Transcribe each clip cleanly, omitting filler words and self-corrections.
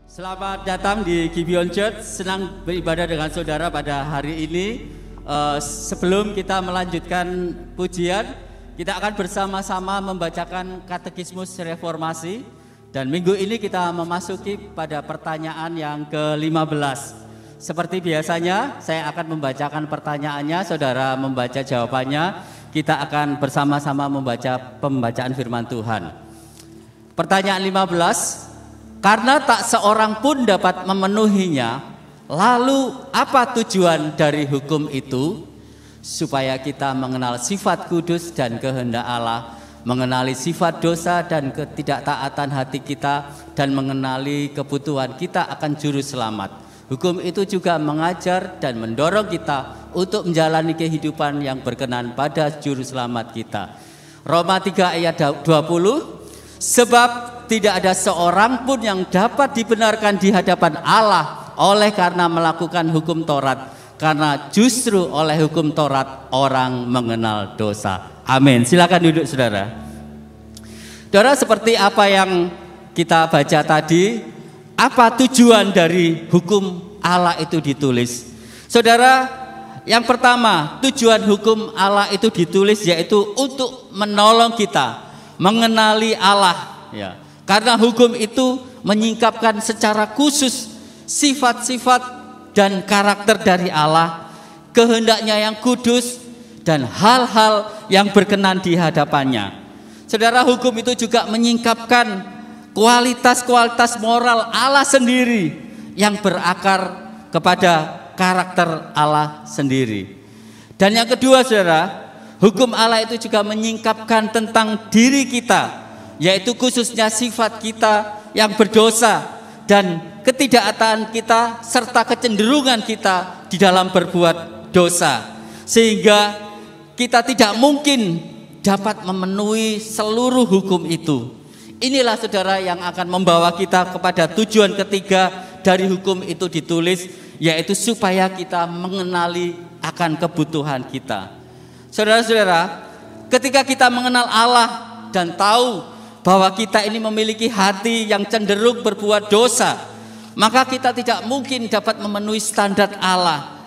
Selamat datang di Gibeon Church. Senang beribadah dengan saudara pada hari ini. Sebelum kita melanjutkan pujian, kita akan bersama-sama membacakan Katekismus Reformasi. Dan minggu ini kita memasuki pada pertanyaan yang ke-15. Seperti biasanya, saya akan membacakan pertanyaannya, saudara membaca jawabannya. Kita akan bersama-sama membaca pembacaan firman Tuhan. Pertanyaan 15. Karena tak seorang pun dapat memenuhinya, lalu apa tujuan dari hukum itu? Supaya kita mengenal sifat kudus dan kehendak Allah, mengenali sifat dosa dan ketidaktaatan hati kita, dan mengenali kebutuhan kita akan juru selamat. Hukum itu juga mengajar dan mendorong kita untuk menjalani kehidupan yang berkenan pada juru selamat kita. Roma 3 ayat 20. Sebab tidak ada seorang pun yang dapat dibenarkan di hadapan Allah oleh karena melakukan hukum Taurat, karena justru oleh hukum Taurat orang mengenal dosa. Amin. Silakan duduk, saudara. Saudara, seperti apa yang kita baca tadi, apa tujuan dari hukum Allah itu ditulis? Saudara, yang pertama, tujuan hukum Allah itu ditulis yaitu untuk menolong kita mengenali Allah, ya. Karena hukum itu menyingkapkan secara khusus sifat-sifat dan karakter dari Allah, kehendaknya yang kudus dan hal-hal yang berkenan di hadapannya. Saudara, hukum itu juga menyingkapkan kualitas-kualitas moral Allah sendiri yang berakar kepada karakter Allah sendiri. Dan yang kedua, saudara, hukum Allah itu juga menyingkapkan tentang diri kita, yaitu khususnya sifat kita yang berdosa dan ketidaktaatan kita serta kecenderungan kita di dalam berbuat dosa, sehingga kita tidak mungkin dapat memenuhi seluruh hukum itu. Inilah, saudara, yang akan membawa kita kepada tujuan ketiga dari hukum itu ditulis, yaitu supaya kita mengenali akan kebutuhan kita. Saudara-saudara, ketika kita mengenal Allah dan tahu bahwa kita ini memiliki hati yang cenderung berbuat dosa, maka kita tidak mungkin dapat memenuhi standar Allah,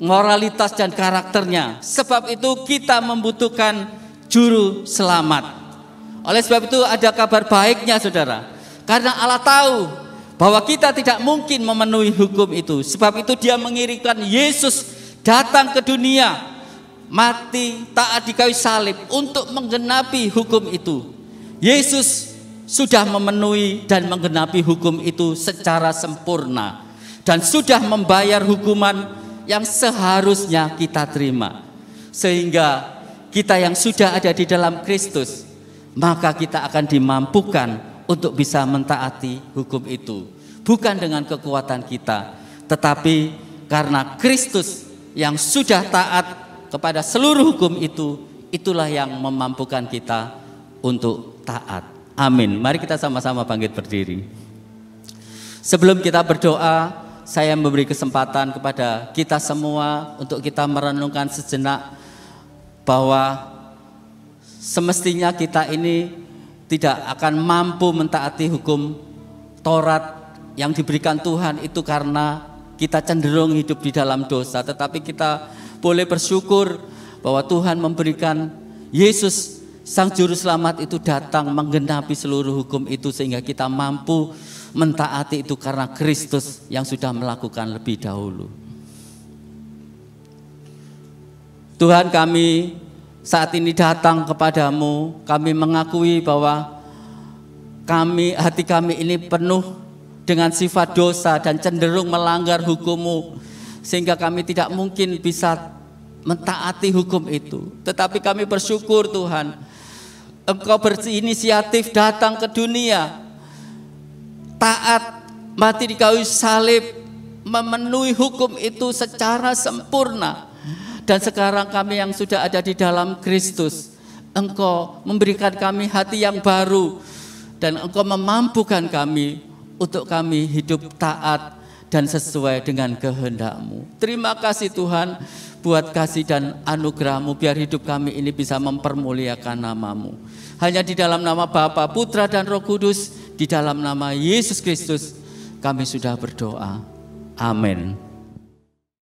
moralitas dan karakternya. Sebab itu kita membutuhkan juru selamat. Oleh sebab itu ada kabar baiknya, saudara. Karena Allah tahu bahwa kita tidak mungkin memenuhi hukum itu. Sebab itu Dia mengirimkan Yesus datang ke dunia, mati, taat di kayu salib untuk menggenapi hukum itu. Yesus sudah memenuhi dan menggenapi hukum itu secara sempurna dan sudah membayar hukuman yang seharusnya kita terima. Sehingga kita yang sudah ada di dalam Kristus, maka kita akan dimampukan untuk bisa mentaati hukum itu. Bukan dengan kekuatan kita, tetapi karena Kristus yang sudah taat kepada seluruh hukum itu, itulah yang memampukan kita untuk taat. Amin. Mari kita sama-sama bangkit berdiri. Sebelum kita berdoa, saya memberi kesempatan kepada kita semua untuk kita merenungkan sejenak bahwa semestinya kita ini tidak akan mampu mentaati hukum Taurat yang diberikan Tuhan itu karena kita cenderung hidup di dalam dosa, tetapi kita boleh bersyukur bahwa Tuhan memberikan Yesus Sang Juru Selamat itu datang menggenapi seluruh hukum itu sehingga kita mampu mentaati itu karena Kristus yang sudah melakukan lebih dahulu. Tuhan, kami saat ini datang kepadamu, kami mengakui bahwa hati kami ini penuh dengan sifat dosa dan cenderung melanggar hukum-Mu, sehingga kami tidak mungkin bisa mentaati hukum itu. Tetapi kami bersyukur, Tuhan, Engkau berinisiatif datang ke dunia, taat, mati di kayu salib, memenuhi hukum itu secara sempurna. Dan sekarang kami yang sudah ada di dalam Kristus, Engkau memberikan kami hati yang baru, dan Engkau memampukan kami untuk kami hidup taat dan sesuai dengan kehendak-Mu. Terima kasih Tuhan buat kasih dan anugerah-Mu, biar hidup kami ini bisa mempermuliakan nama-Mu. Hanya di dalam nama Bapa, Putra dan Roh Kudus, di dalam nama Yesus Kristus, kami sudah berdoa. Amin.